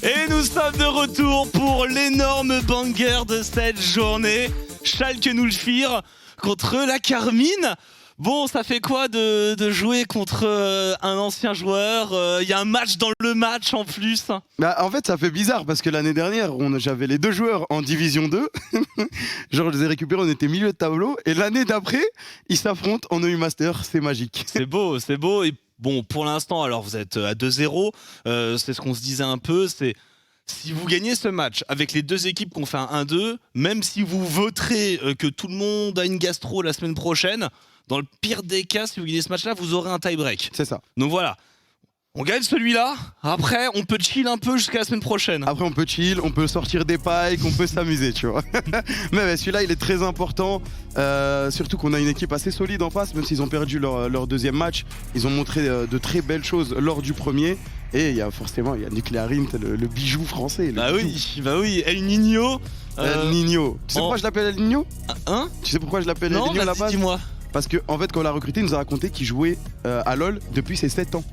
Et nous sommes de retour pour l'énorme banger de cette journée. Schalke 04 contre la Carmine. Bon, ça fait quoi de jouer contre un ancien joueur? Il y a un match dans le match en plus. Bah, en fait, ça fait bizarre parce que l'année dernière, j'avais les deux joueurs en division 2. Genre, je les ai récupérés, on était milieu de tableau. Et l'année d'après, ils s'affrontent en EU Master. C'est magique. C'est beau, c'est beau. Et bon, pour l'instant, alors vous êtes à 2-0. C'est ce qu'on se disait un peu. C'est si vous gagnez ce match avec les deux équipes qu'on fait un 1-2, même si vous voterez que tout le monde a une gastro la semaine prochaine, dans le pire des cas, si vous gagnez ce match-là, vous aurez un tie-break. C'est ça. Donc voilà, on gagne celui-là. Après, on peut chill un peu jusqu'à la semaine prochaine. Après, on peut chill, on peut sortir des pikes, on peut s'amuser, tu vois. Mais celui-là, il est très important. Surtout qu'on a une équipe assez solide en face, même s'ils ont perdu leur deuxième match. Ils ont montré de très belles choses lors du premier. Et il y a Nuclear Int, le bijou français. Bah oui, El Niño. El Niño. Tu sais pourquoi je l'appelle El Niño? Hein? Tu sais pourquoi je l'appelle El Niño à la base? Dis-moi. Parce qu'en fait, quand on l'a recruté, il nous a raconté qu'il jouait à LoL depuis ses 7 ans.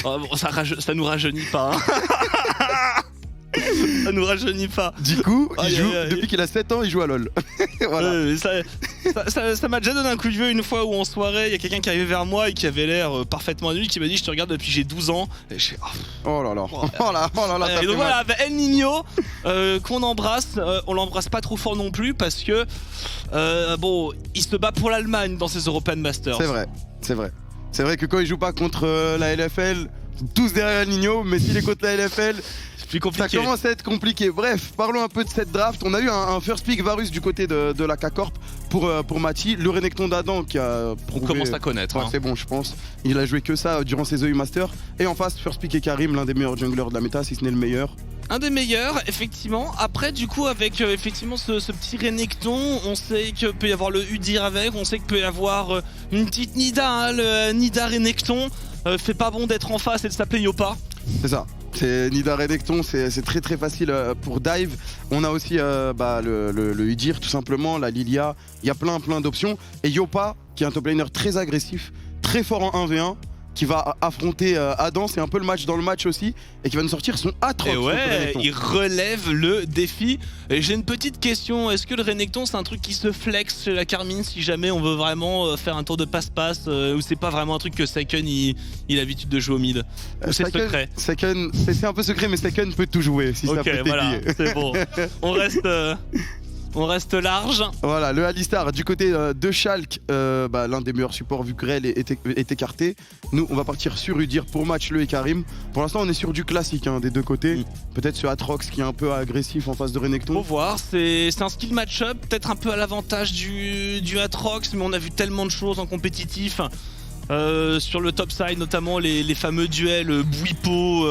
Oh, bon, ça nous rajeunit pas. Hein. Ça nous rajeunit pas. Du coup, depuis qu'il a 7 ans, il joue à LoL. Voilà. Ça m'a déjà donné un coup de vieux une fois où en soirée, il y a quelqu'un qui arrivait vers moi et qui avait l'air parfaitement adulte, qui m'a dit: je te regarde depuis j'ai 12 ans. Et je fais, oh là là. Et donc voilà, avec El Niño, qu'on embrasse, on l'embrasse pas trop fort non plus parce que bon, il se bat pour l'Allemagne dans ses European Masters. C'est vrai. C'est vrai que quand il joue pas contre la LFL, tous derrière El Niño, mais s'il est contre la LFL, c'est plus compliqué. Ça commence à être compliqué. Bref, parlons un peu de cette draft. On a eu un first pick Varus du côté de la K-Corp pour Mati. Le Renekton d'Adam qui a prouvé... On commence à connaître. Ouais, hein. C'est bon, je pense. Il a joué que ça durant ses EU Master. Et en face, first pick et Karim, l'un des meilleurs junglers de la méta, si ce n'est le meilleur. Un des meilleurs, effectivement. Après, du coup, avec effectivement ce petit Renekton, on sait qu'il peut y avoir le Udyr avec, on sait qu'il peut y avoir une petite Nida, hein, le Nida Renekton. Fait pas bon d'être en face et de s'appeler Yopa. C'est ça. C'est Nida Renekton, c'est très très facile pour dive. On a aussi le Udyr tout simplement, la Lilia. Il y a plein d'options. Et Yopa, qui est un top laner très agressif, très fort en 1v1. Qui va affronter Adam, c'est un peu le match dans le match aussi, et qui va nous sortir son Aatrox. Et ouais, il relève le défi. Et j'ai une petite question, est-ce que le Renekton c'est un truc qui se flex chez la Carmine si jamais on veut vraiment faire un tour de passe-passe, ou c'est pas vraiment un truc que Seiken il a l'habitude de jouer au mid? Ou c'est secret? Seiken, c'est un peu secret, mais Seiken peut tout jouer si ça peut voilà, c'est bon. On reste large. Voilà, le Alistar du côté de Schalke, l'un des meilleurs supports vu que Rel est écarté. Nous, on va partir sur Udyr pour match le et Karim. Pour l'instant, on est sur du classique des deux côtés. Peut-être ce Aatrox qui est un peu agressif en face de Renekton. Faut voir, c'est un skill match-up, peut-être un peu à l'avantage du Aatrox, mais on a vu tellement de choses en compétitif. Sur le top side, notamment les fameux duels Bwipo,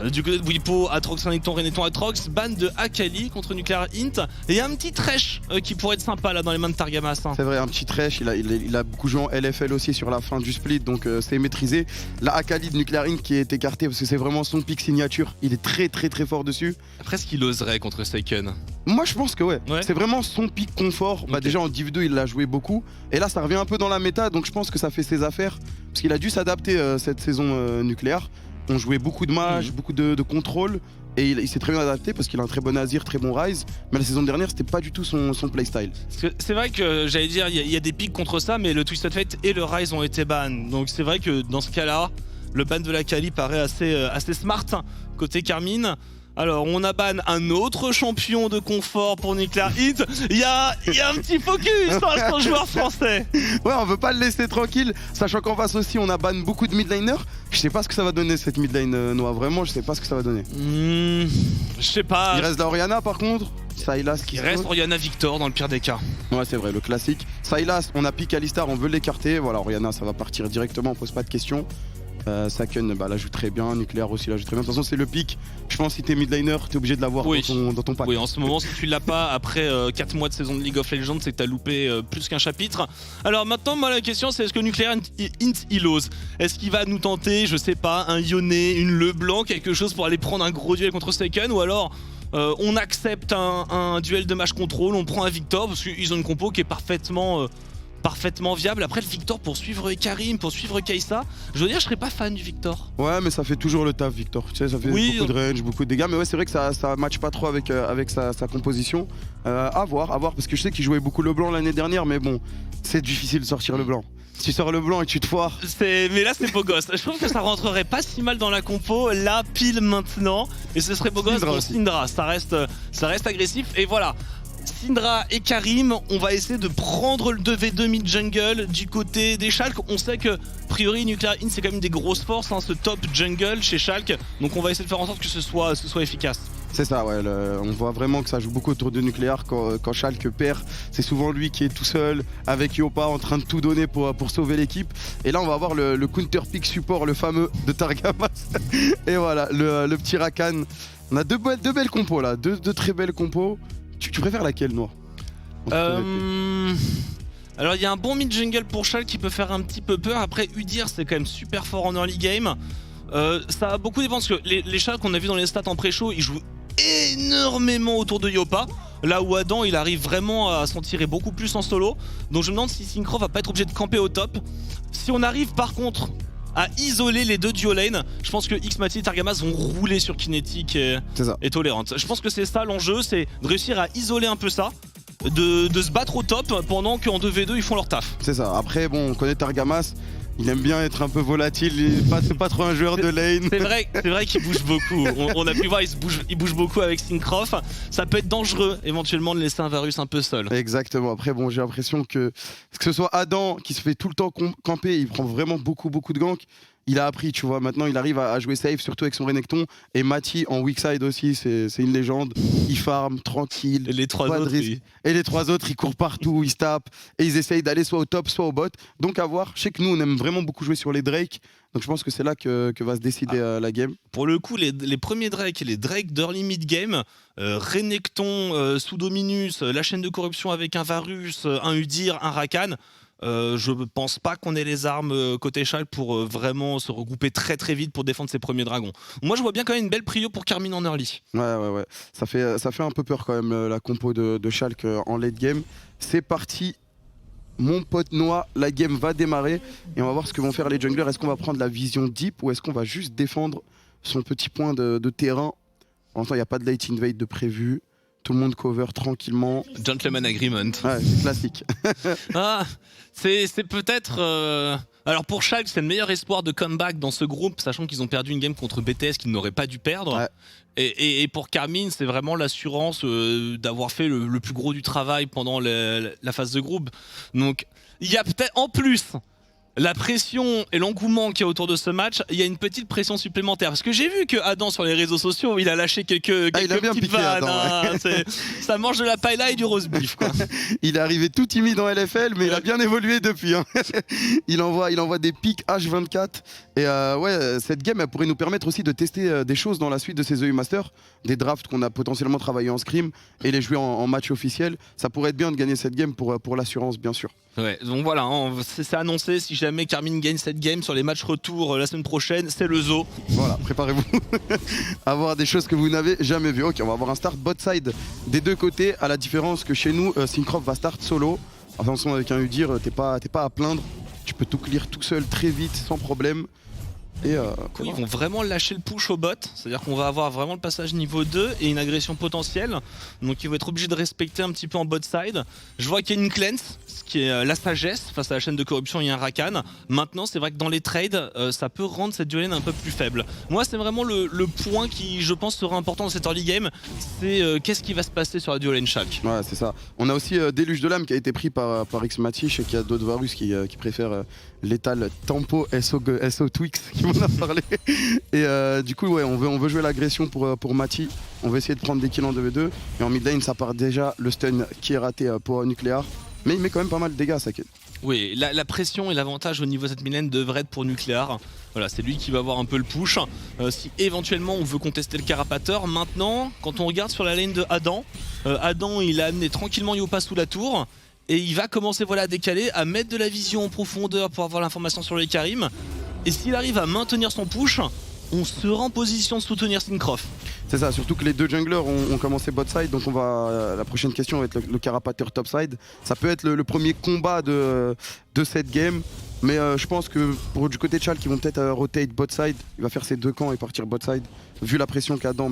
du côté de Bwipo, Aatrox, Renekton, Aatrox, ban de Akali contre Nuclear Int. Et il y a un petit Thresh qui pourrait être sympa là dans les mains de Targamas. Hein. C'est vrai, un petit Thresh, il a beaucoup joué en LFL aussi sur la fin du split, donc c'est maîtrisé. La Akali de Nuclear Int qui est écartée parce que c'est vraiment son pick signature, il est très fort dessus. Après, est-ce qu'il oserait contre Seiken? Moi je pense que ouais. C'est vraiment son pick confort. Déjà en Div 2 il l'a joué beaucoup, et là ça revient un peu dans la méta, donc je pense que ça fait ses affaires, parce qu'il a dû s'adapter cette saison nucléaire. On jouait beaucoup de mages, beaucoup de contrôle, et il s'est très bien adapté parce qu'il a un très bon Azir, très bon Ryze, mais la saison dernière c'était pas du tout son playstyle. C'est vrai que j'allais dire il y a des pics contre ça, mais le Twisted Fate et le Ryze ont été ban, donc c'est vrai que dans ce cas là le ban de la Kali paraît assez smart côté Carmine. Alors on a ban un autre champion de confort pour Nuclear Int. Il y a un petit focus sur un joueur français. Ouais, on veut pas le laisser tranquille, sachant qu'en face aussi on a ban beaucoup de midlaners. Je sais pas ce que ça va donner cette midlane noire, vraiment je sais pas ce que ça va donner. Je sais pas. Il reste la Orianna par contre. Sylas Il reste Orianna Victor dans le pire des cas. Ouais c'est vrai, le classique. Sylas, on a pick Alistar, on veut l'écarter. Voilà, Orianna ça va partir directement, on pose pas de questions. Saken la joue très bien, Nucléaire aussi la joue très bien. De toute façon c'est le pick, je pense que si t'es midliner t'es obligé de l'avoir dans ton pack. Oui, en ce moment si tu l'as pas après 4 mois de saison de League of Legends, c'est que t'as loupé plus qu'un chapitre. Alors maintenant moi la question c'est est-ce que Nuclear Int il ose? Est-ce qu'il va nous tenter, je sais pas, un Yone, une Leblanc, quelque chose pour aller prendre un gros duel contre Seiken, ou alors on accepte un duel de match contrôle, on prend un Victor parce qu'ils ont une compo qui est parfaitement parfaitement viable. Après le Victor pour suivre Karim, pour suivre Kai'Sa, je veux dire je serais pas fan du Victor. Ouais mais ça fait toujours le taf Victor, tu sais ça fait beaucoup de range, beaucoup de dégâts, mais ouais c'est vrai que ça match pas trop avec sa composition. À voir, parce que je sais qu'il jouait beaucoup le blanc l'année dernière, mais bon, c'est difficile de sortir le blanc. Si tu sors le blanc et tu te foires. Mais là c'est beau gosse. Je trouve que ça rentrerait pas si mal dans la compo, là pile maintenant. Et ce serait beau gosse pour Syndra. Ça reste agressif. Et voilà. Syndra et Karim, on va essayer de prendre le 2v2 mid-jungle du côté des Schalke. On sait que, a priori, Nuclear In c'est quand même des grosses forces, hein, ce top jungle chez Schalke. Donc on va essayer de faire en sorte que ce soit efficace. C'est ça, ouais, on voit vraiment que ça joue beaucoup autour de Nuclear. Quand Schalke perd, c'est souvent lui qui est tout seul avec Yopa en train de tout donner pour sauver l'équipe. Et là on va avoir le counter pick support, le fameux de Targamas. Et voilà, le petit Rakan. On a deux belles compos là, deux très belles compos. Tu préfères laquelle, Noir? Alors il y a un bon mid-jungle pour Schalke qui peut faire un petit peu peur. Après Udyr c'est quand même super fort en early game. Ça a beaucoup dépend parce que les Schalke qu'on a vu dans les stats en pré-show, ils jouent énormément autour de Yopa. Là où Adam il arrive vraiment à s'en tirer beaucoup plus en solo. Donc je me demande si Syncro va pas être obligé de camper au top. Si on arrive par contre à isoler les deux duo lane, je pense que Xmati et Targamas vont rouler sur Kinetic et Tolerant. Je pense que c'est ça l'enjeu, c'est de réussir à isoler un peu ça, de se battre au top pendant qu'en 2v2 ils font leur taf. C'est ça, après bon on connaît Targamas, il aime bien être un peu volatile, c'est pas trop un joueur de lane. C'est vrai qu'il bouge beaucoup, on a pu voir il bouge beaucoup avec Syncroft. Ça peut être dangereux éventuellement de laisser un Varus un peu seul. Exactement, après bon j'ai l'impression que ce soit Adam qui se fait tout le temps camper, il prend vraiment beaucoup de gank. Il a appris, tu vois, maintenant il arrive à jouer safe, surtout avec son Renekton. Et Mati en weak side aussi, c'est une légende. Il farm tranquille. Et les trois autres, Et les trois autres, ils courent partout, ils se tapent. Et ils essayent d'aller soit au top, soit au bot. Donc à voir. Je sais que nous, on aime vraiment beaucoup jouer sur les Drake. Donc je pense que c'est là que va se décider la game. Pour le coup, les premiers Drake et les Drake d'early mid-game, Renekton, sous Dominus, la chaîne de corruption avec un Varus, un Udyr, un Rakan. Je pense pas qu'on ait les armes côté Schalke pour vraiment se regrouper très vite pour défendre ses premiers dragons. Moi je vois bien quand même une belle prio pour Carmine en early. Ouais. Ça fait un peu peur quand même la compo de Schalke en late game. C'est parti. Mon pote Noah, la game va démarrer et on va voir ce que vont faire les junglers. Est-ce qu'on va prendre la vision deep ou est-ce qu'on va juste défendre son petit point de terrain? En même temps, il n'y a pas de late invade de prévu. Tout le monde cover tranquillement. Gentleman agreement. Ouais, c'est classique. C'est peut-être... Alors pour Schalke, c'est le meilleur espoir de comeback dans ce groupe, sachant qu'ils ont perdu une game contre BTS qu'ils n'auraient pas dû perdre. Ouais. Et pour Carmine, c'est vraiment l'assurance d'avoir fait le plus gros du travail pendant la phase de groupe. Donc il y a peut-être en plus... la pression et l'engouement qu'il y a autour de ce match, il y a une petite pression supplémentaire. Parce que j'ai vu que Adam sur les réseaux sociaux, il a lâché quelques petites vannes. Hein. Ça mange de la paella et du roast beef, quoi. Il est arrivé tout timide en LFL, mais il a bien évolué depuis. Hein. il envoie des pics H24. Et ouais, cette game, elle pourrait nous permettre aussi de tester des choses dans la suite de ces EU Masters. Des drafts qu'on a potentiellement travaillé en scrim et les jouer en match officiel. Ça pourrait être bien de gagner cette game pour l'assurance, bien sûr. Ouais, donc voilà, hein, c'est annoncé, si jamais Carmine gagne cette game sur les matchs retour la semaine prochaine, c'est le zoo. Voilà, préparez-vous à voir des choses que vous n'avez jamais vues. Ok, on va avoir un start bot side des deux côtés, à la différence que chez nous, Syncroft va start solo. Attention, avec un Udyr, t'es pas à plaindre, tu peux tout clear tout seul très vite, sans problème. Et ils vont vraiment lâcher le push au bot, c'est-à-dire qu'on va avoir vraiment le passage niveau 2 et une agression potentielle, donc ils vont être obligés de respecter un petit peu en bot side. Je vois qu'il y a une cleanse, ce qui est la sagesse face à la chaîne de corruption, il y a un Rakan. Maintenant c'est vrai que dans les trades, ça peut rendre cette duo lane un peu plus faible. Moi c'est vraiment le point qui je pense sera important dans cette early game, c'est qu'est-ce qui va se passer sur la duo lane Schalke. Ouais c'est ça, on a aussi Déluge de l'âme qui a été pris par Xmati, et qu'il y a d'autres Varus qui préfèrent l'étal Tempo SO Twix qui m'en a parlé. Et du coup ouais, on veut jouer l'agression pour Mati. On va essayer de prendre des kills en 2v2. Et en mid lane ça part déjà le stun qui est raté pour Nuclear. Mais il met quand même pas mal de dégâts Saken. Oui, la pression et l'avantage au niveau de cette mid lane devrait être pour Nuclear. Voilà, c'est lui qui va avoir un peu le push. Si éventuellement on veut contester le carapateur. Maintenant, quand on regarde sur la lane de Adam, Adam il a amené tranquillement Yopa sous la tour. Et il va commencer voilà, à décaler, à mettre de la vision en profondeur pour avoir l'information sur les Karim. Et s'il arrive à maintenir son push, on sera en position de soutenir Syncroft. C'est ça, surtout que les deux junglers ont commencé bot side, donc la prochaine question va être le carapateur top side. Ça peut être le premier combat de cette game, mais je pense que du côté de Chal, qui vont peut-être rotate bot side, il va faire ses 2 camps et partir bot side, vu la pression qu'il y a dans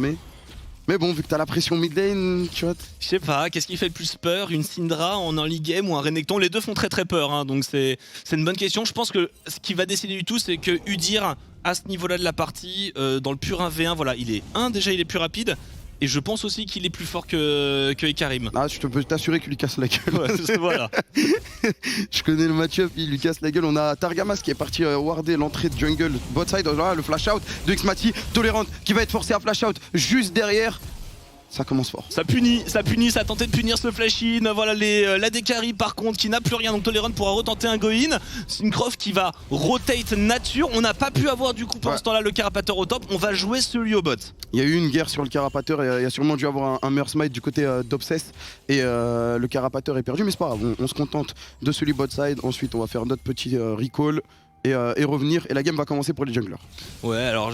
mais bon, vu que t'as la pression mid lane, tu vois. Je sais pas, qu'est-ce qui fait le plus peur? Une Syndra en early game ou un Renekton? Les deux font très peur, hein, donc c'est une bonne question. Je pense que ce qui va décider du tout, c'est que Udyr, à ce niveau-là de la partie, dans le pur 1v1, voilà, déjà il est plus rapide. Et je pense aussi qu'il est plus fort que Ikarim. Ah, je peux t'assurer qu'il lui casse la gueule. Ouais, voilà. Je connais le match-up, il lui casse la gueule. On a Targamas qui est parti warder l'entrée de jungle bot side. Là, le flash out de Xmati. Tolerant qui va être forcé à flash out juste derrière. Ça commence fort. Ça punit, ça a tenté de punir ce flash-in. Voilà la Dekari par contre qui n'a plus rien. Donc Tolerant pourra retenter un go-in. Syncroft qui va rotate nature. On n'a pas pu avoir du coup pour l'instant là le carapateur au top. On va jouer celui au bot. Il y a eu une guerre sur le carapateur. Il y a sûrement dû avoir un Meur Smite du côté d'Obsess. Et le carapateur est perdu. Mais c'est pas grave, on se contente de celui bot side. Ensuite on va faire notre petit recall et revenir. Et la game va commencer pour les junglers. Ouais, alors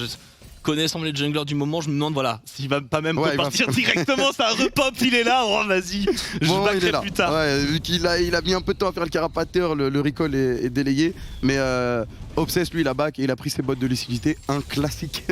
connaissant les junglers du moment, je me demande voilà s'il va pas même repartir directement, ça repop, il est là, oh vas-y, je backerai plus tard. Ouais, vu qu'il a mis un peu de temps à faire le carapateur, le recall est délayé, mais Obsess lui il a back et il a pris ses bottes de lucidité, un classique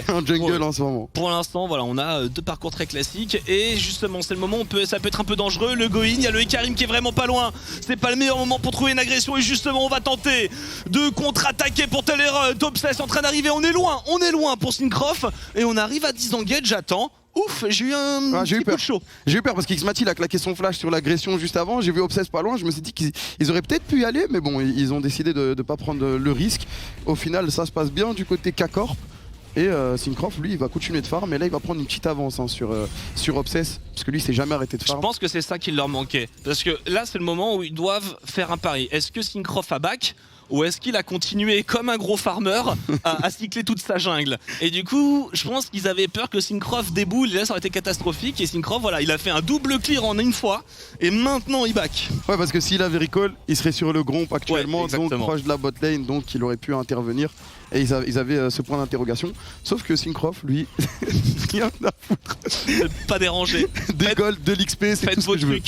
en jungle en ce moment. Pour l'instant voilà, on a 2 parcours très classiques et justement c'est le moment où ça peut être un peu dangereux, le go-in, il y a le Ikarim qui est vraiment pas loin, c'est pas le meilleur moment pour trouver une agression et justement on va tenter de contre-attaquer pour Tolerant. Obsess en train d'arriver, on est loin pour Syncroft et on arrive à 10 engage, j'attends. Ouf, j'ai eu un petit coup de chaud. J'ai eu peur parce qu'Xmati a claqué son flash sur l'agression juste avant. J'ai vu Obsess pas loin. Je me suis dit qu'ils auraient peut-être pu y aller, mais bon, ils ont décidé de ne pas prendre le risque. Au final, ça se passe bien du côté K-Corp. Et Syncroft, lui, il va continuer de farm. Mais là, il va prendre une petite avance sur Obsess. Parce que lui, il s'est jamais arrêté de farm. Je pense que c'est ça qui leur manquait. Parce que là, c'est le moment où ils doivent faire un pari. Est-ce que Syncroft a back ? Ou est-ce qu'il a continué comme un gros farmer à cycler toute sa jungle? Et du coup, je pense qu'ils avaient peur que Syncroft déboule, et là ça aurait été catastrophique. Et Syncroft, voilà, il a fait un double clear en une fois, et maintenant il back. Ouais, parce que s'il avait recall, il serait sur le Gromp actuellement, donc proche de la bot lane, donc il aurait pu intervenir. Et ils avaient ce point d'interrogation. Sauf que Syncroft, lui, rien à foutre. Pas dérangé. Des golds, de l'XP, c'est tout ce que je veux.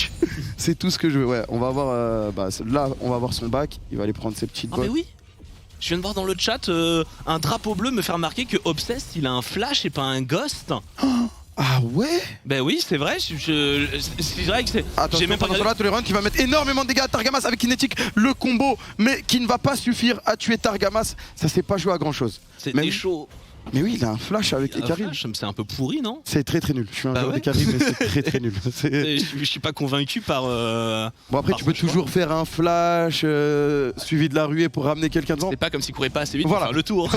C'est tout ce que je veux, ouais. On va avoir, là, on va avoir son back. Il va aller prendre ses petites bottes. Mais oui. Je viens de voir dans le chat un drapeau bleu me faire remarquer que Obsess, il a un flash et pas un ghost. Ah ouais? Ben oui, c'est vrai, c'est vrai que c'est... J'ai même pas regardé. Tolerant qui va mettre énormément de dégâts à Targamas avec Kinetic, le combo, mais qui ne va pas suffire à tuer Targamas. Ça s'est pas joué à grand chose. C'était chaud. Mais oui, il a un flash avec Ikarim. C'est un peu pourri, non? C'est très nul. Je suis un joueur d'Ikarim, mais c'est très nul. Je suis pas convaincu par... Bon après, tu peux toujours faire un flash suivi de la ruée pour ramener quelqu'un devant. C'est pas comme s'il courait pas assez vite pour faire le tour.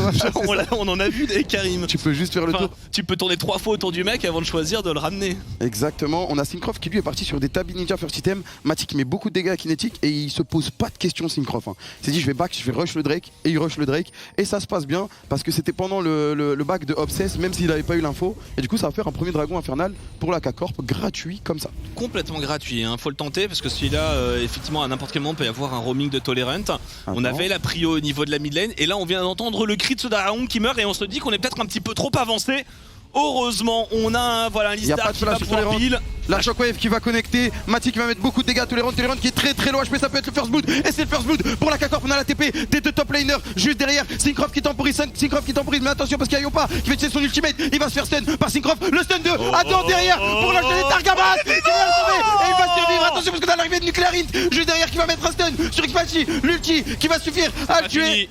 On en a vu des Karim. Tu peux juste faire le tour. Tu peux tourner 3 fois autour du mec avant de choisir de le ramener. Exactement. On a Syncroft qui lui est parti sur des Tabi Ninja first item. Mati qui met beaucoup de dégâts à Kinetic et il se pose pas de questions Syncroft. Il s'est dit je vais back, je vais rush le Drake et il rush le Drake. Et ça se passe bien parce que c'était pendant le back de Obsess, même s'il n'avait pas eu l'info. Et du coup ça va faire un premier dragon infernal pour la K-Corp gratuit comme ça. Complètement gratuit, hein. Faut le tenter parce que celui-là effectivement à n'importe quel moment peut y avoir un roaming de Tolerant. On avait la prio au niveau de la mid lane et là on vient d'entendre le cri de ce dragon qui meurt et on se dit qu'on est peut-être un petit peu trop avancé. Heureusement, on a un Listar qui va pouvoir pile. La Shockwave qui va connecter. Mati qui va mettre beaucoup de dégâts. Tolerant qui est très low HP. Ça peut être le first blood. Et c'est le first blood pour la K-Corp. On a la TP des 2 top laners juste derrière. Syncroft qui temporise. Mais attention parce qu'il y a Yopa qui va utiliser son ultimate. Il va se faire stun par Syncroft. Le stun 2. Attends derrière pour l'enchaîner Targamas qui va le sauver. Et il va survivre. Attention parce qu'on a l'arrivée de Nuclear Int juste derrière qui va mettre un stun sur Xmati. L'ulti qui va suffire à le tuer.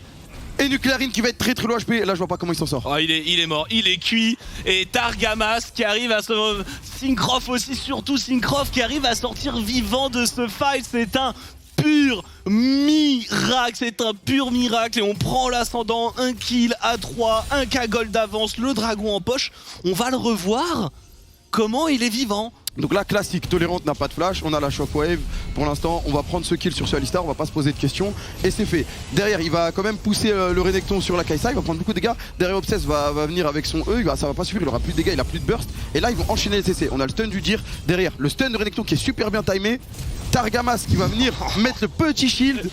Et Nuclear Int qui va être très low HP. Là je vois pas comment il s'en sort. Oh, il est mort, il est cuit. Et Targamas qui arrive à se... Syncroft aussi, surtout Syncroft qui arrive à sortir vivant de ce fight. C'est un pur miracle, et on prend l'ascendant, un kill à 3, un K-Gold d'avance, le dragon en poche. On va le revoir. Comment il est vivant? Donc là, classique, Tolerant n'a pas de flash, on a la Shockwave. Pour l'instant, on va prendre ce kill sur ce Alistar, on va pas se poser de questions. Et c'est fait. Derrière, il va quand même pousser le Renekton sur la Kai'Sa, il va prendre beaucoup de dégâts. Derrière, Obsess va venir avec son E, ça va pas suffire, il aura plus de dégâts, il a plus de burst. Et là, ils vont enchaîner les CC. On a le stun du Dir derrière, le stun de Renekton qui est super bien timé. Targamas qui va venir mettre le petit shield.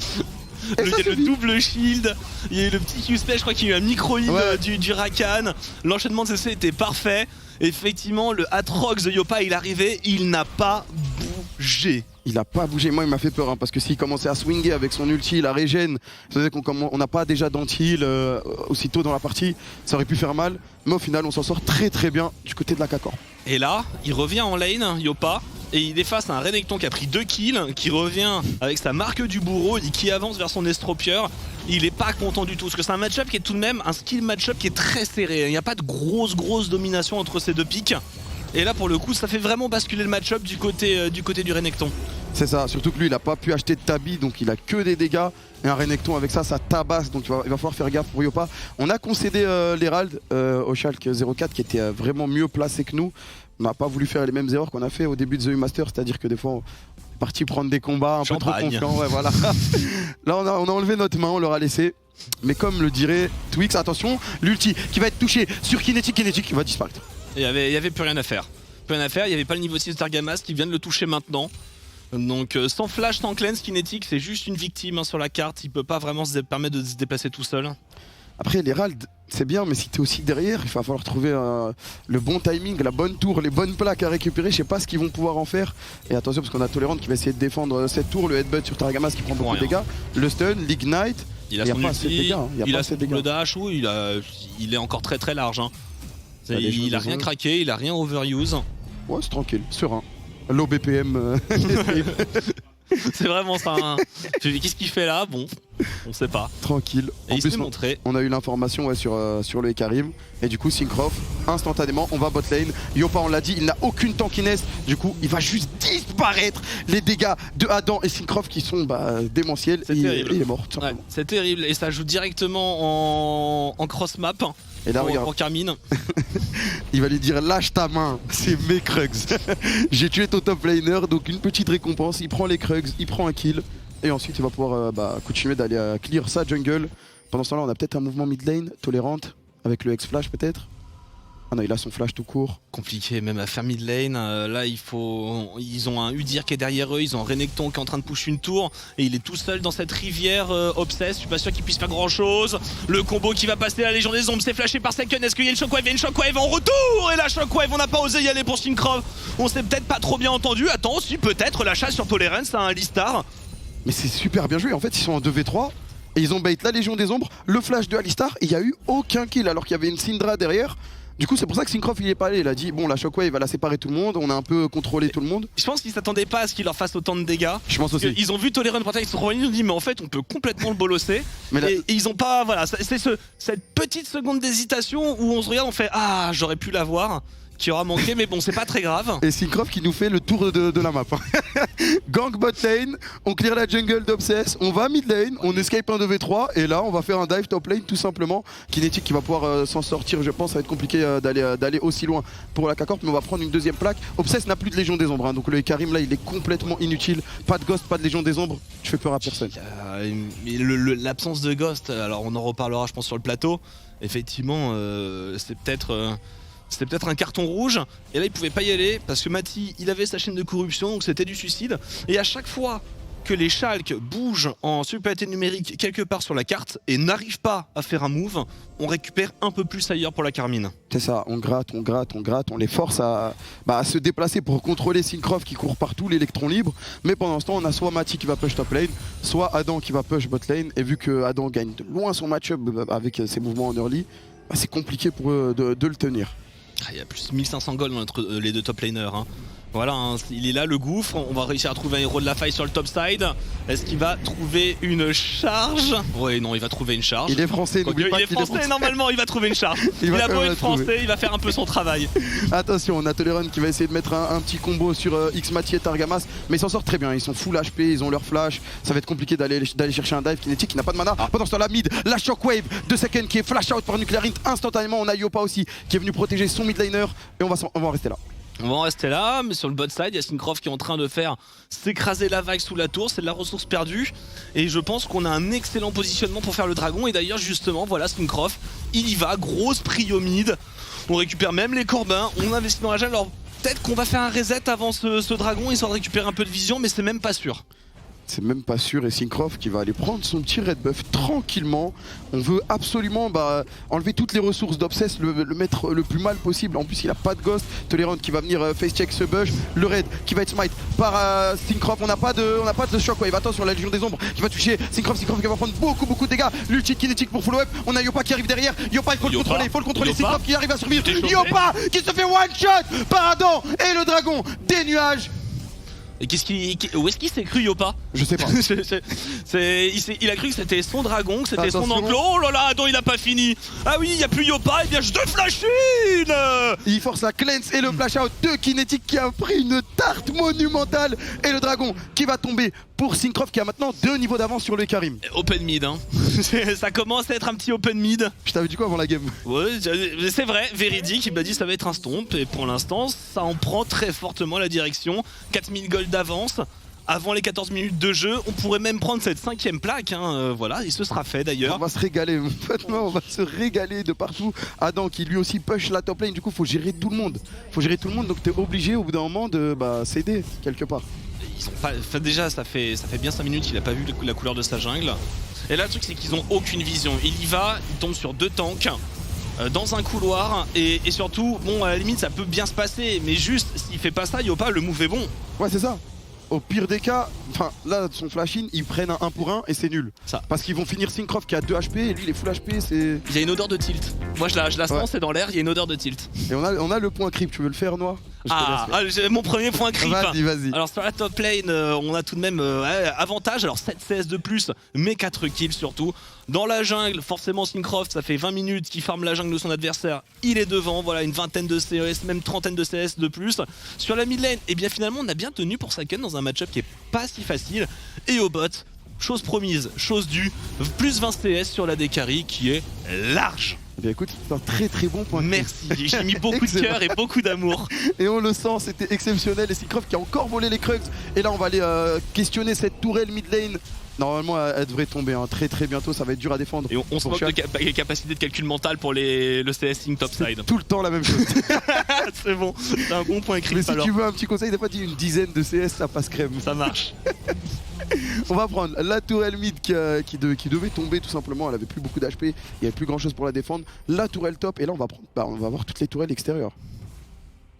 Il y a le double shield, il y a eu le petit Q-Spell, je crois qu'il y a eu un micro-heal du Rakan. L'enchaînement de CC était parfait. Effectivement, le Aatrox de Yopa, il arrivait, il n'a pas bougé. Il a pas bougé, moi il m'a fait peur, hein, parce que s'il commençait à swinger avec son ulti, la régène, ça veut dire qu'on n'a pas déjà d'anti-heal aussitôt dans la partie, ça aurait pu faire mal, mais au final on s'en sort très très bien du côté de la K-Corp. Et là, il revient en lane, Yopa, et il est face à un Renekton qui a pris 2 kills, qui revient avec sa marque du bourreau et qui avance vers son estropieur. Il est pas content du tout, parce que c'est un match-up qui est tout de même un skill match-up qui est très serré. Il n'y a pas de grosse domination entre ces deux pics. Et là pour le coup ça fait vraiment basculer le match-up du côté du Renekton. C'est ça, surtout que lui il a pas pu acheter de tabi, donc il a que des dégâts. Et un Renekton avec ça tabasse, donc il va falloir faire gaffe pour Yopa. On a concédé l'Herald au Schalke 04 qui était vraiment mieux placé que nous. On n'a pas voulu faire les mêmes erreurs qu'on a fait au début de The Master, c'est-à-dire que des fois on est parti prendre des combats un peu trop confiants. Ouais, voilà. Là on a enlevé notre main, on leur a laissé. Mais comme le dirait Twix, attention, l'ulti qui va être touché sur Kinetic va disparaître. Il y avait plus rien à faire. Plus rien à faire, il n'y avait pas le niveau 6 de Targamas qui vient de le toucher maintenant. Donc sans flash, sans cleanse, Kinetic c'est juste une victime sur la carte, il peut pas vraiment se permettre de se déplacer tout seul. Après l'Herald c'est bien, mais si t'es aussi derrière, il va falloir trouver le bon timing, la bonne tour, les bonnes plaques à récupérer. Je sais pas ce qu'ils vont pouvoir en faire. Et attention parce qu'on a Tolerant qui va essayer de défendre cette tour, le headbutt sur Targamas qui prend beaucoup de dégâts, le stun, l'ignite. Il a son ulti, il a son double dash, oui, il est encore très large. Hein. Il a rien craqué, il a rien overuse. Ouais, c'est tranquille, serein. Low BPM. C'est vraiment ça. Hein. Qu'est-ce qu'il fait là? Bon, on sait pas. Tranquille. Et il s'est montré. On a eu l'information sur le Ekarim. Et du coup, Syncroft, instantanément, on va bot lane. Yopa, on l'a dit, il n'a aucune tankiness. Du coup, il va juste disparaître. Les dégâts de Adam et Syncroft qui sont démentiels. C'est terrible. Il est mort. Ouais, c'est terrible. Et ça joue directement en cross-map. Et là, regarde. Pour Carmine. Il va lui dire lâche ta main, c'est mes Krugs. J'ai tué ton top laner, donc une petite récompense. Il prend les Krugs, il prend un kill. Et ensuite il va pouvoir continuer d'aller clear sa jungle. Pendant ce temps là on a peut-être un mouvement mid lane, tolérante, avec le X-Flash peut-être. Ah non, il a son flash tout court. Compliqué même à faire mid lane. Là ils ont un Udyr qui est derrière eux, ils ont un Renekton qui est en train de push une tour. Et il est tout seul dans cette rivière Obsess. Je suis pas sûr qu'il puisse faire grand chose. Le combo qui va passer la Légion des Ombres, c'est flashé par Second. Est-ce qu'il y a une Shockwave? Il y a une Shockwave en retour. Et la Shockwave, on n'a pas osé y aller pour Syncroft. On s'est peut-être pas trop bien entendu. Attends, si peut-être la chasse sur Tolerance à un Alistar. Mais c'est super bien joué, en fait ils sont en 2v3. Et ils ont bait la Légion des Ombres, le flash de Alistar. Et il n'y a eu aucun kill alors qu'il y avait une Syndra derrière. Du coup c'est pour ça que Syncroft il est pas allé, il a dit bon la Shockwave va la séparer tout le monde, on a un peu contrôlé tout le monde. Je pense qu'ils s'attendaient pas à ce qu'il leur fasse autant de dégâts. Je pense aussi. Ils ont vu Tolerant Protect, ils se sont revenus, ils ont dit mais en fait on peut complètement le bolosser. Et ils ont pas, voilà, c'est cette petite seconde d'hésitation où on se regarde, on fait ah j'aurais pu l'avoir, qui aura manqué, mais bon c'est pas très grave. Et Syncroft qui nous fait le tour de la map. Gang bot lane, on clear la jungle d'Obsess, on va mid lane, on escape un 2v3 et là on va faire un dive top lane tout simplement. Kinetic qui va pouvoir s'en sortir, je pense ça va être compliqué d'aller aussi loin pour la K-Corp, mais on va prendre une deuxième plaque. Obsess n'a plus de Légion des Ombres, hein, donc le Ekarim là il est complètement inutile. Pas de Ghost, pas de Légion des Ombres, tu fais peur à personne. L'absence de Ghost, alors on en reparlera je pense sur le plateau, effectivement c'est peut-être un carton rouge, et là il pouvait pas y aller parce que Mati il avait sa chaîne de corruption, donc c'était du suicide. Et à chaque fois que les Schalke bougent en supériorité numérique quelque part sur la carte et n'arrivent pas à faire un move, on récupère un peu plus ailleurs pour la Carmine. C'est ça, on gratte, on les force à se déplacer pour contrôler Syncroft qui court partout, l'électron libre. Mais pendant ce temps on a soit Mati qui va push top lane, soit Adam qui va push bot lane. Et vu que Adam gagne de loin son match-up avec ses mouvements en early, c'est compliqué pour eux de le tenir. Il y a plus de 1500 gold entre les deux top laners. Hein. Voilà, hein, il est là le gouffre, on va réussir à trouver un héros de la faille sur le top side. Est-ce qu'il va trouver une charge? Ouais non, il va trouver une charge. Il est français, n'oublie pas qu'il est français. Normalement il va trouver une charge. il a beau être français, il va faire un peu son travail. Attention, on a Tolerant qui va essayer de mettre un petit combo sur X-Mati et Targamas. Mais ils s'en sortent très bien, ils sont full HP, ils ont leur flash. Ça va être compliqué d'aller chercher un dive. Kinetic qui n'a pas de mana. Pendant ce temps la mid, la Shockwave de Second qui est flash out par Nuclear Int instantanément. On a Yopa aussi qui est venu protéger son mid laner. Et on va en rester là. On va en rester là, mais sur le bot side, il y a Syncroft qui est en train de faire s'écraser la vague sous la tour, c'est de la ressource perdue. Et je pense qu'on a un excellent positionnement pour faire le dragon. Et d'ailleurs, justement, voilà Syncroft, il y va, grosse prio mid. On récupère même les corbins, on investit dans la jungle. Alors peut-être qu'on va faire un reset avant ce dragon, histoire de récupérer un peu de vision, mais c'est même pas sûr. C'est même pas sûr, et Syncroft qui va aller prendre son petit red buff tranquillement. On veut absolument enlever toutes les ressources d'Obsess, le mettre le plus mal possible. En plus il a pas de ghost. Tolerant qui va venir face check ce bush. Le raid qui va être smite par Syncroft. On n'a pas de shockwave. Attention, la Légion des Ombres qui va toucher Syncroft qui va prendre beaucoup de dégâts. L'ulti kinétique pour follow up. On a Yopa qui arrive derrière. Yopa il faut le contrôler. Syncroft qui arrive à survivre. Yopa qui se fait one shot par Adam et le dragon des nuages. Et où est-ce qu'il s'est cru Yopa? Je sais pas. Il a cru que c'était son dragon, que c'était son enclos. Oh là là, Adam il a pas fini. Ah oui, il n'y a plus Yopa, et bien je te flash in. Il force la cleanse et le flash out de Kinetic qui a pris une tarte monumentale. Et le dragon qui va tomber pour Syncroft qui a maintenant 2 niveaux d'avance sur le Karim. Open mid, hein. Ça commence à être un petit open mid. Je t'avais dit quoi avant la game? Ouais, c'est vrai, véridique, il m'a dit ça va être un stomp. Et pour l'instant, ça en prend très fortement la direction. 4000 gold d'avance. Avant les 14 minutes de jeu, on pourrait même prendre cette 5ème plaque, hein. Voilà, il se sera fait d'ailleurs. On va se régaler, mon pote, on va se régaler de partout. Adam qui lui aussi push la top lane, du coup faut gérer tout le monde. Donc t'es obligé au bout d'un moment de s'aider quelque part. Déjà ça fait bien 5 minutes qu'il a pas vu la couleur de sa jungle. Et là le truc c'est qu'ils ont aucune vision. Il y va, il tombe sur 2 tanks dans un couloir et surtout, bon à la limite ça peut bien se passer, mais juste s'il fait pas ça, Yopa le move est bon. Ouais c'est ça. Au pire des cas, là son flash in, ils prennent un 1 pour 1 et c'est nul. Ça. Parce qu'ils vont finir Syncroft qui a 2 HP et lui il est full HP, c'est... Il y a une odeur de tilt. Moi je la sens, c'est dans l'air, il y a une odeur de tilt. Et on a le point creep, tu veux le faire Noah? Mon premier point creep. Vas-y. Alors sur la top lane, on a tout de même avantage, alors 7 CS de plus, mais 4 kills surtout. Dans la jungle, forcément Syncroft, ça fait 20 minutes qu'il farme la jungle de son adversaire. Il est devant, voilà, une vingtaine de CS, même trentaine de CS de plus. Sur la mid lane, et bien finalement on a bien tenu pour Saken dans un match-up qui est pas si facile. Et au bot, chose promise, chose due, plus 20 CS sur la Dekari qui est large. Eh bien écoute, c'est un très bon point. Merci, j'ai mis beaucoup de cœur et beaucoup d'amour. Et on le sent, c'était exceptionnel. Et Syncroft qui a encore volé les Krugs. Et là on va aller questionner cette tourelle mid lane. Normalement elle devrait tomber très bientôt, ça va être dur à défendre. Et on se moque de capacité de calcul mental pour le CSing topside. Tout le temps la même chose. C'est bon, c'est un bon point écrit. Mais si tu veux un petit conseil, des fois dis une dizaine de CS, ça passe crème. Ça marche. On va prendre la tourelle mid qui devait tomber tout simplement, elle avait plus beaucoup d'HP, il n'y avait plus grand chose pour la défendre. La tourelle top, et là on va prendre, on va voir toutes les tourelles extérieures.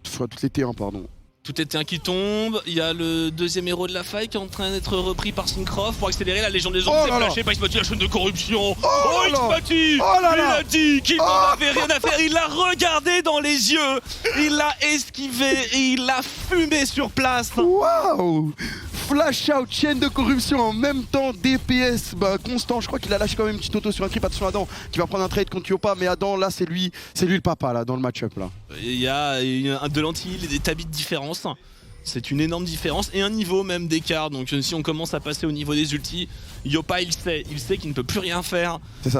Enfin toutes les T1 pardon. Tout est un qui tombe, il y a le deuxième héros de la faille qui est en train d'être repris par Syncroft pour accélérer. La Légion des Ombres s'est flashée par Xmati, la chaîne de corruption. Xmati, il a dit qu'il n'en avait rien à faire, il l'a regardé dans les yeux, il l'a esquivé et il l'a fumé sur place. Waouh! Flash out, chaîne de corruption en même temps, DPS constant. Je crois qu'il a lâché quand même une petite auto sur un creep. Attention Adam qui va prendre un trade contre Yopa, mais Adam là c'est lui le papa là dans le match-up là. Il y a de l'anti-heal et des tabis de différence. C'est une énorme différence et un niveau même d'écart. Donc si on commence à passer au niveau des ultis, Yopa il sait qu'il ne peut plus rien faire.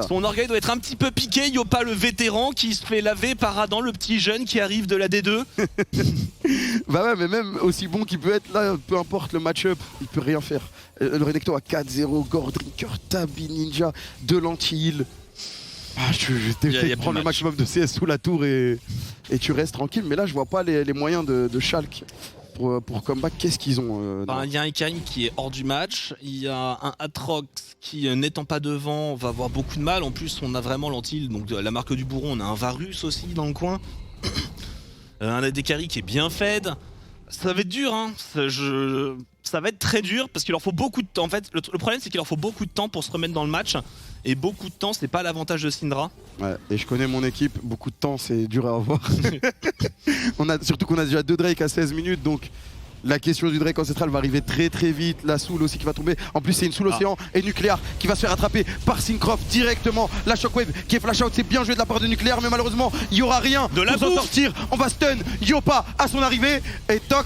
Son orgueil doit être un petit peu piqué. Yopa le vétéran qui se fait laver par Adam le petit jeune qui arrive de la D2. Bah ouais, mais même aussi bon qu'il peut être là, peu importe le match-up, il peut rien faire. Le Renekton à 4-0, Gore Drinker, Tabi Ninja, de l'anti-heal. Je vais prendre le maximum de CS sous la tour et tu restes tranquille. Mais là je vois pas les moyens de Schalke. Pour comeback, qu'est-ce qu'ils ont il y a un Karim qui est hors du match, il y a un Atrox qui n'étant pas devant va avoir beaucoup de mal. En plus on a vraiment l'anti-heal, donc la marque du bourron, on a un Varus aussi dans le coin. Un Adekari qui est bien fed. Ça va être dur, hein. Ça va être très dur parce qu'il leur faut beaucoup de temps. En fait, le problème c'est qu'il leur faut beaucoup de temps pour se remettre dans le match. Et beaucoup de temps, c'est pas l'avantage de Syndra. Ouais, et je connais mon équipe, beaucoup de temps, c'est dur à avoir. Surtout qu'on a déjà 2 Drake à 16 minutes, donc la question du Drake ancestral va arriver très vite. La Soul aussi qui va tomber. En plus, c'est une Soul Océan et Nucléaire qui va se faire attraper par Syncroft directement. La Shockwave qui est flash out, c'est bien joué de la part de Nucléaire, mais malheureusement, il n'y aura rien de la pour s'en sortir. On va stun Yopa à son arrivée. Et toc.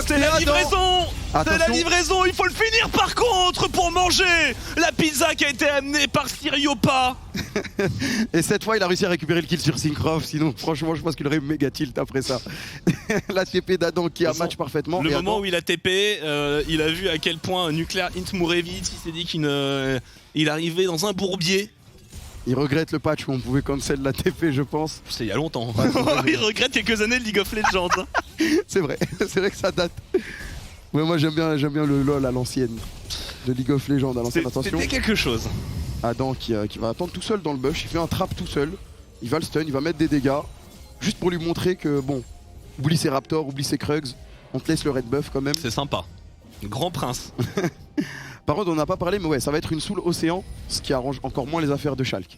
C'est la livraison. C'est la livraison, il faut le finir par contre pour manger la pizza qui a été amenée par Sir Yopa. Et cette fois, il a réussi à récupérer le kill sur Syncroft. Sinon, franchement, je pense qu'il aurait méga tilt après ça. La TP d'Adam qui a match parfaitement. Le moment où il a TP, il a vu à quel point Nucléaire Int mourait vite. Il s'est dit qu'il arrivait dans un bourbier. Il regrette le patch où on pouvait cancel la TP, je pense. C'est il y a longtemps. Il regrette quelques années de League of Legends. C'est vrai que ça date. Ouais, moi j'aime bien le LoL à l'ancienne. de League of Legends à l'ancienne, attention. C'était quelque chose. Adam qui va attendre tout seul dans le bush, il fait un trap tout seul. Il va le stun, il va mettre des dégâts. Juste pour lui montrer que bon, oublie ses Raptors, oublie ses Krugs. On te laisse le red buff quand même. C'est sympa. Grand prince. Par contre on n'a pas parlé mais ouais ça va être une soul océan, ce qui arrange encore moins les affaires de Schalke.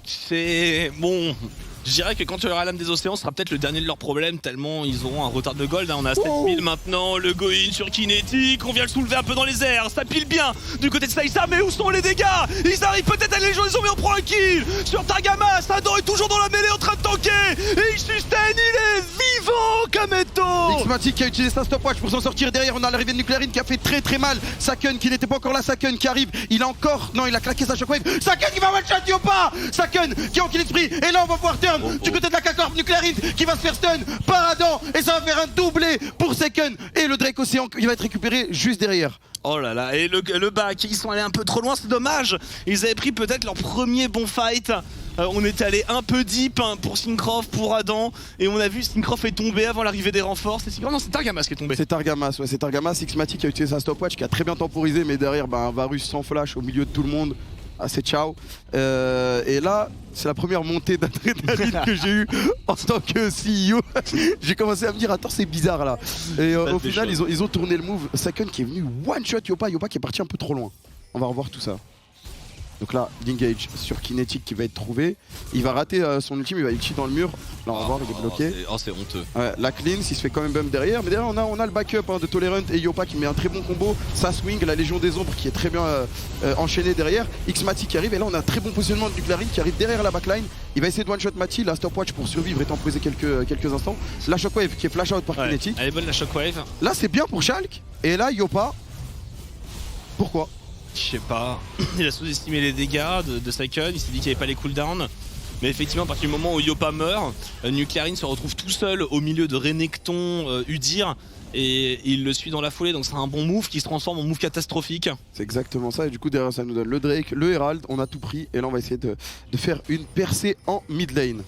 C'est bon. Je dirais que quand tu auras la lame des océans, ce sera peut-être le dernier de leurs problèmes, tellement ils auront un retard de gold. On a 7000 maintenant, le go-in sur Kinetic, on vient le soulever un peu dans les airs, ça pile bien du côté de Slicer, mais où sont les dégâts? Ils arrivent peut-être à les gens, ils ont mis, on prend un kill sur Targamas, Adam est toujours dans la mêlée en train de tanker, et il sustain, il est vivant Kameto. Xmatic qui a utilisé sa stopwatch pour s'en sortir derrière, on a l'arrivée de Nuclearine qui a fait très mal. Saken qui n'était pas encore là, Saken qui arrive, il a encore, non il a claqué sa shockwave, Saken qui va one-shot Yopa, Saken qui a enquille l'esprit, et là on va pouvoir turn du côté de la K-Corp, Nuclearine qui va se faire stun par Adam, et ça va faire un doublé pour Saken, et le Drake Océan qui va être récupéré juste derrière. Oh là là, et le back, ils sont allés un peu trop loin, c'est dommage. Ils avaient pris peut-être leur premier bon fight. On était allé un peu deep pour Syncroft, pour Adam, et on a vu Syncroft est tombé avant l'arrivée des renforts. C'est non, c'est Targamas qui est tombé. C'est Targamas, ouais, c'est Targamas. Xmatic a utilisé sa stopwatch qui a très bien temporisé, mais derrière un Varus sans flash au milieu de tout le monde. Ah, c'est ciao. Et là, c'est la première montée d'adrénaline que j'ai eue en tant que CEO. J'ai commencé à me dire, attends, c'est bizarre là. Et au final, ils ont tourné le move. Saken qui est venu one-shot Yopa. Yopa qui est parti un peu trop loin. On va revoir tout ça. Donc là, l'engage sur Kinetic qui va être trouvé. Il va rater son ultime, il va ulti dans le mur. Là, on va voir, il est bloqué. C'est honteux. Ouais, la cleanse, il se fait quand même bump derrière. Mais derrière, on a le backup de Tolerant et Yopa qui met un très bon combo. Ça swing, la Légion des Ombres qui est très bien enchaînée derrière. Xmatic qui arrive. Et là, on a un très bon positionnement de Nuclearine qui arrive derrière la backline. Il va essayer de one-shot Mati. La stopwatch pour survivre et temporisé quelques instants. La shockwave qui est flash out par Kinetic. Elle est bonne la shockwave. Là, c'est bien pour Schalke. Et là, Yopa. Pourquoi? Je sais pas, il a sous-estimé les dégâts de Saken, il s'est dit qu'il n'y avait pas les cooldowns. Mais effectivement, à partir du moment où Yopa meurt, Nuclearine se retrouve tout seul au milieu de Renekton, Udyr, et il le suit dans la foulée, donc c'est un bon move qui se transforme en move catastrophique. C'est exactement ça, et du coup derrière ça nous donne le Drake, le Herald, on a tout pris, et là on va essayer de faire une percée en mid lane.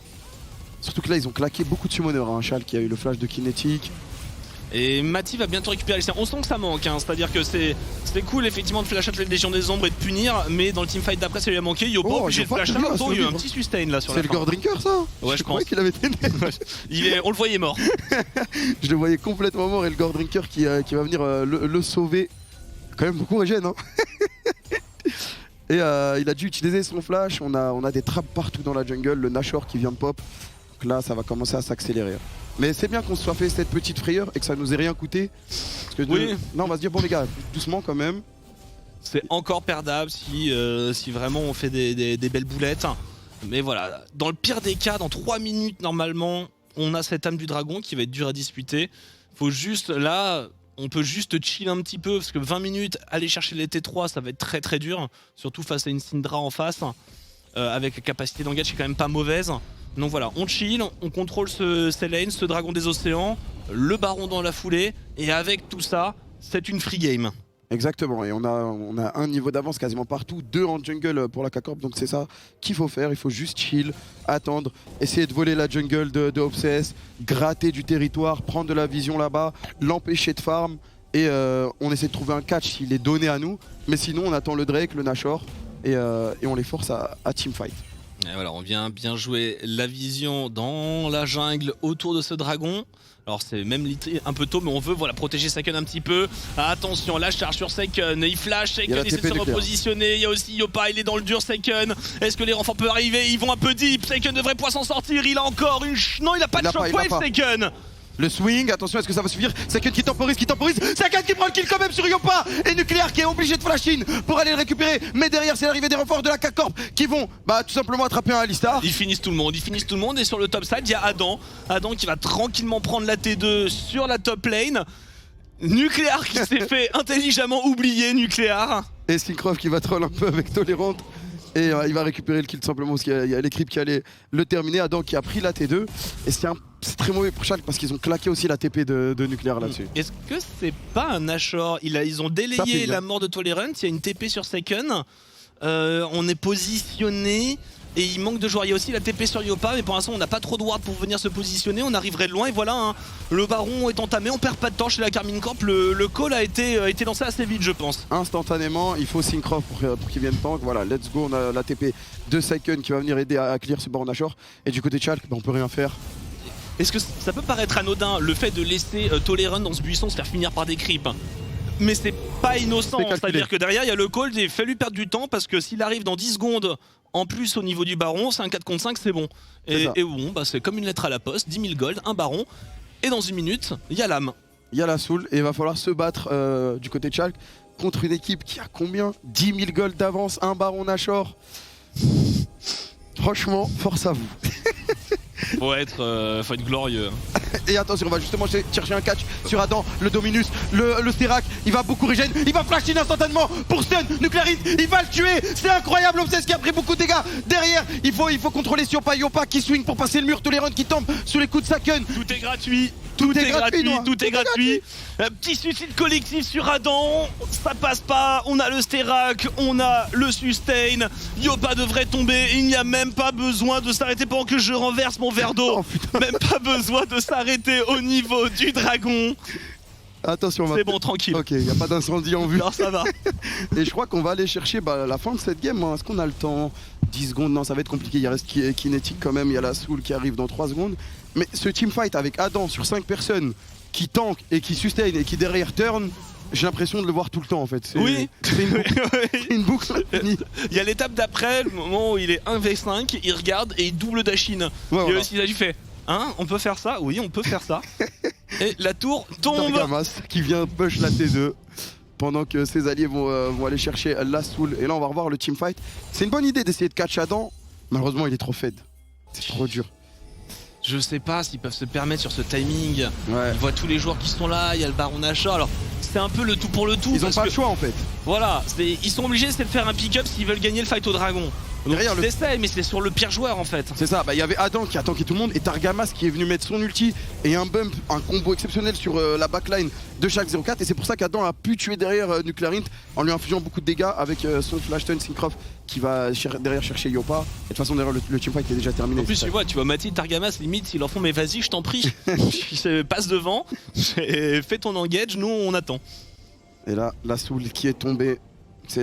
Surtout que là ils ont claqué beaucoup de summoners, Schalke qui a eu le flash de Kinetic. Et Mati va bientôt récupérer les serres. On sent que ça manque, c'est-à-dire que c'est cool effectivement de flash out les Légions des Ombres et de punir, mais dans le teamfight d'après ça lui a manqué. Yopa obligé de flash out, il y a eu un petit sustain là sur la fin. C'est le Gordrinker ça? Ouais, je pense qu'il avait été on le voyait mort. Je le voyais complètement mort, et le Gordrinker qui va venir le sauver. Quand même beaucoup régène hein. Et il a dû utiliser son flash, on a des traps partout dans la jungle, le Nashor qui vient de pop. Donc là ça va commencer à s'accélérer. Mais c'est bien qu'on se soit fait cette petite frayeur et que ça nous ait rien coûté. Parce que oui. Non, on va se dire, bon les gars, doucement quand même. C'est encore perdable si vraiment on fait des belles boulettes. Mais voilà, dans le pire des cas, dans 3 minutes normalement, on a cette âme du dragon qui va être dure à disputer. Faut juste, là, on peut juste chill un petit peu, parce que 20 minutes, aller chercher les T3, ça va être très dur. Surtout face à une Syndra en face, avec la capacité d'engage qui est quand même pas mauvaise. Donc voilà, on chill, on contrôle ce lane, ce dragon des océans, le baron dans la foulée, et avec tout ça, c'est une free game. Exactement, et on a un niveau d'avance quasiment partout, 2 en jungle pour la K-Corp, donc c'est ça qu'il faut faire, il faut juste chill, attendre, essayer de voler la jungle de Obsess, gratter du territoire, prendre de la vision là-bas, l'empêcher de farm, et on essaie de trouver un catch s'il est donné à nous, mais sinon on attend le Drake, le Nashor, et on les force à teamfight. Et voilà, on vient bien jouer la vision dans la jungle autour de ce dragon. Alors c'est même un peu tôt, mais on veut protéger Saken un petit peu. Attention, la charge sur Saken, il flash, Saken essaie de se repositionner. Il y a aussi Yopa, il est dans le dur, Saken. Est-ce que les renforts peuvent arriver? Ils vont un peu deep, Saken devrait pouvoir s'en sortir. Il a encore une... Non, il a pas de shockwave, Saken. Le swing, attention, est-ce que ça va suffire? Saken qui temporise, Saken qui prend le kill quand même sur Yopa, et Nuclear qui est obligé de flash in pour aller le récupérer, mais derrière c'est l'arrivée des renforts de la K-Corp qui vont tout simplement attraper un Alistar. Ils finissent tout le monde, et sur le top side il y a Adam qui va tranquillement prendre la T2 sur la top lane. Nuclear qui s'est fait intelligemment oublier, Nuclear. Et Syncroft qui va troll un peu avec Tolérante. Et il va récupérer le kill tout simplement parce qu'il y a l'équipe qui allait le terminer. Adam qui a pris la T2. Et c'est très mauvais pour Schalke parce qu'ils ont claqué aussi la TP de Nuclear là-dessus. Est-ce que c'est pas un Nashor? Ils ont délayé la mort de Tolerant. Il y a une TP sur Saken. On est positionné. et il manque de joueurs. Il y a aussi la TP sur Yopa, mais pour l'instant on n'a pas trop de ward pour venir se positionner, on arriverait de loin et voilà, hein, le baron est entamé, on perd pas de temps chez la Karmine Corp, le call a été lancé assez vite je pense. Instantanément, il faut Syncroft pour qu'il vienne tank, voilà, let's go, on a la TP de Saiken qui va venir aider à clear ce baron Nashor, et du côté de Schalke, on peut rien faire. Est-ce que ça peut paraître anodin le fait de laisser Tolerant dans ce buisson se faire finir par des creeps, mais c'est pas innocent, c'est-à-dire que derrière il y a le call, il fait lui perdre du temps parce que s'il arrive dans 10 secondes en plus au niveau du baron, c'est un 4 contre 5, c'est bon. Et bon, bah, c'est comme une lettre à la poste, 10 000 gold, un baron, et dans une minute, il y a l'âme. Il y a la soul et il va falloir se battre du côté de Schalke contre une équipe qui a combien? 10 000 gold d'avance, un baron Nashor. Franchement, force à vous. Faut être glorieux. Et attention, on va justement chercher un catch sur Adam, le Dominus, le Sterak, il va beaucoup régène, il va flash in instantanément pour stun, Nuclearis, il va le tuer, c'est incroyable, Obsess qui a pris beaucoup de dégâts. Derrière, il faut contrôler Siopa, Yopa qui swing pour passer le mur, Tolerant qui tombe sous les coups de Saken. Tout est gratuit. Tout est gratuit. Un petit suicide collectif sur Adam, ça passe pas, on a le Sterak, on a le sustain, Yopa devrait tomber, il n'y a même pas besoin de s'arrêter pendant que je renverse mon verre d'eau, même pas besoin de s'arrêter au niveau du dragon. Attention, c'est bon, tranquille. Ok, il n'y a pas d'incendie en vue. Non, ça va. Et je crois qu'on va aller chercher la fin de cette game. Hein. Est-ce qu'on a le temps? 10 secondes, non, ça va être compliqué. Il reste Kinetic quand même. Il y a la Soul qui arrive dans 3 secondes. Mais ce teamfight avec Adam sur 5 personnes qui tank et qui sustain et qui derrière turn, j'ai l'impression de le voir tout le temps en fait. Oui, c'est une boucle. Il y a l'étape d'après, le moment où il est 1v5, il regarde et il double Dashin. Ouais, et il a fait hein, on peut faire ça? Oui, on peut faire ça. Et la tour tombe. Targamas qui vient push la T2 pendant que ses alliés vont aller chercher la Soul. Et là, on va revoir le teamfight. C'est une bonne idée d'essayer de catch Adam. Malheureusement, il est trop fed. C'est trop dur. Je sais pas s'ils peuvent se permettre sur ce timing. Ouais. Ils voient tous les joueurs qui sont là, il y a le baron Nashor. Alors, c'est un peu le tout pour le tout. Ils ont pas le choix en fait. Voilà, ils sont obligés de faire un pick-up s'ils veulent gagner le fight au dragon. Donc ils essayent, mais c'est sur le pire joueur en fait. C'est ça, il y avait Adam qui a tanké tout le monde et Targamas qui est venu mettre son ulti et un bump, un combo exceptionnel sur la backline de Schalke 04. Et c'est pour ça qu'Adam a pu tuer derrière Nuclearint en lui infligeant beaucoup de dégâts avec son flash stun Syncroft qui va derrière chercher Yopa. Et de toute façon, derrière le teamfight est déjà terminé. En plus, tu vois Mathilde, Targamas, limite, ils leur font mais vas-y, je t'en prie, passe devant, fais ton engage, nous on attend. Et là, la Soul qui est tombée, c'est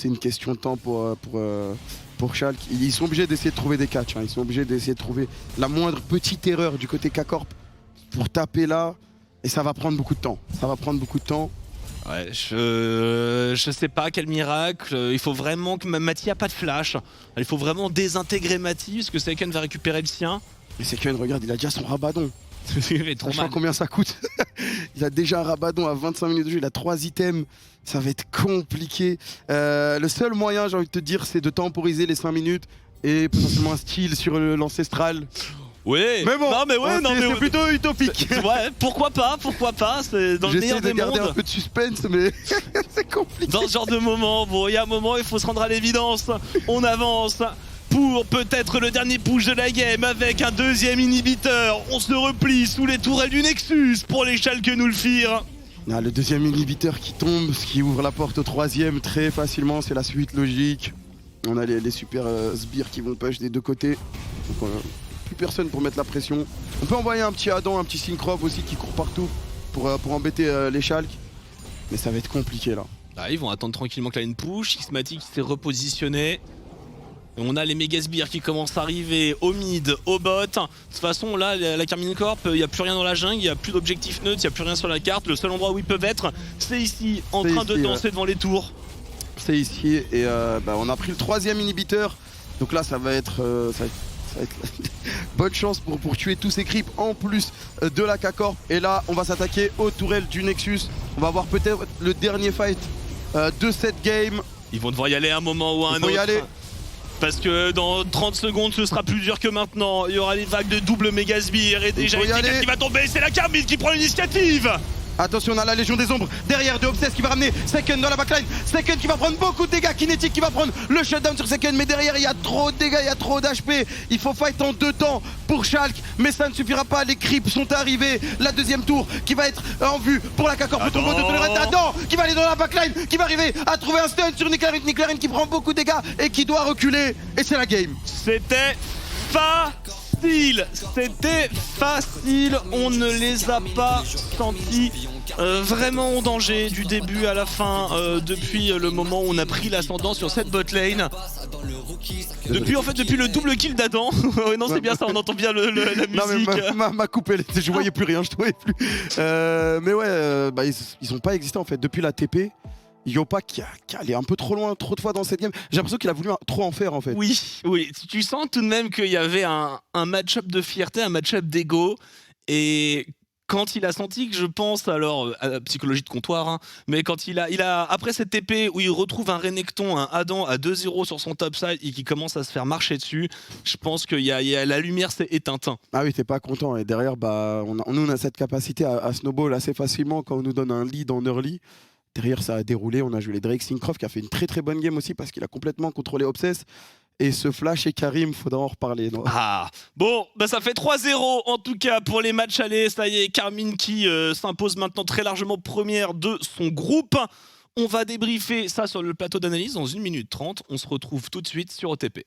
une question de temps pour Schalke. Ils sont obligés d'essayer de trouver des catchs, hein. Ils sont obligés d'essayer de trouver la moindre petite erreur du côté K-Corp pour taper là. Et ça va prendre beaucoup de temps. Ça va prendre beaucoup de temps. Ouais, je sais pas quel miracle. Il faut vraiment que Mati a pas de flash. Il faut vraiment désintégrer Mati parce que Saiken va récupérer le sien. Mais Saiken, regarde, il a déjà son rabadon. Trop mal. Combien ça coûte. Il a déjà un rabadon à 25 minutes de jeu, il a 3 items, ça va être compliqué. Le seul moyen, j'ai envie de te dire, c'est de temporiser les 5 minutes et potentiellement un steal sur l'ancestral. Ouais, mais bon, c'est plutôt utopique. Ouais, pourquoi pas, c'est dans le meilleur des mondes. J'essaie de garder un peu de suspense, mais c'est compliqué. Dans ce genre de moment, bon, il y a un moment, il faut se rendre à l'évidence. On avance pour peut-être le dernier push de la game avec un deuxième inhibiteur. On se replie sous les tourelles du Nexus pour les Schalke Nulfir. Ah, le deuxième inhibiteur qui tombe, ce qui ouvre la porte au troisième très facilement, c'est la suite logique. On a les super sbires qui vont push des deux côtés. Donc, plus personne pour mettre la pression. On peut envoyer un petit Adam, un petit Syncroft aussi qui court partout pour embêter les Schalke. Mais ça va être compliqué là. Ils vont attendre tranquillement que la push. Xmatic s'est repositionné. Et on a les méga sbires qui commencent à arriver au mid, au bot. De toute façon, là, la Karmine Corp, il n'y a plus rien dans la jungle, il n'y a plus d'objectif neutre, il n'y a plus rien sur la carte. Le seul endroit où ils peuvent être, c'est ici, en train de danser devant les tours. C'est ici, et on a pris le troisième inhibiteur. Donc là, ça va être bonne chance pour tuer tous ces creeps en plus de la K-Corp. Et là, on va s'attaquer aux tourelles du Nexus. On va voir peut-être le dernier fight de cette game. Ils vont devoir y aller à un moment ou à un autre. Parce que dans 30 secondes, ce sera plus dur que maintenant. Il y aura des vagues de double méga sbire et déjà une qui va tomber. C'est la Karmine qui prend l'initiative. Attention, on a la Légion des Ombres derrière de Obsess qui va ramener Second dans la backline. Second qui va prendre beaucoup de dégâts. Kinetic qui va prendre le shutdown sur Second. Mais derrière, il y a trop de dégâts, il y a trop d'HP. Il faut fight en 2 temps pour Schalke. Mais ça ne suffira pas. Les creeps sont arrivés. La deuxième tour qui va être en vue pour la K-Corp. Le tombeau de Tolerette. Adam qui va aller dans la backline. Qui va arriver à trouver un stun sur Nick Larin. Nick Larin qui prend beaucoup de dégâts et qui doit reculer. Et c'est la game. C'était facile, on ne les a pas sentis vraiment en danger du début à la fin, depuis le moment où on a pris l'ascendant sur cette bot lane. Depuis le double kill d'Adam. Non, c'est bien ça, on entend bien la musique. Non, mais ma coupe, je voyais plus rien, je trouvais plus. Mais ouais, ils ont pas existé en fait depuis la TP. Yopa qui allait un peu trop loin, trop de fois dans cette game. J'ai l'impression qu'il a voulu trop en faire en fait. Oui, tu sens tout de même qu'il y avait un match-up de fierté, un match-up d'ego. Et quand il a senti que, je pense, alors à la psychologie de comptoir, hein, mais quand il a après cette TP où il retrouve un Renekton, un Adam à 2-0 sur son topside et qui commence à se faire marcher dessus, je pense que la lumière s'est éteinte. Ah oui, t'es pas content. Et derrière, on a cette capacité à snowball assez facilement quand on nous donne un lead en early. Derrière, ça a déroulé. On a joué les Drake Syncroft qui a fait une très très bonne game aussi parce qu'il a complètement contrôlé Obsess. Et ce flash et Karim, faudra en reparler. Non bon, ça fait 3-0 en tout cas pour les matchs allés. Ça y est, Karmine qui s'impose maintenant très largement première de son groupe. On va débriefer ça sur le plateau d'analyse dans 1 minute 30. On se retrouve tout de suite sur OTP.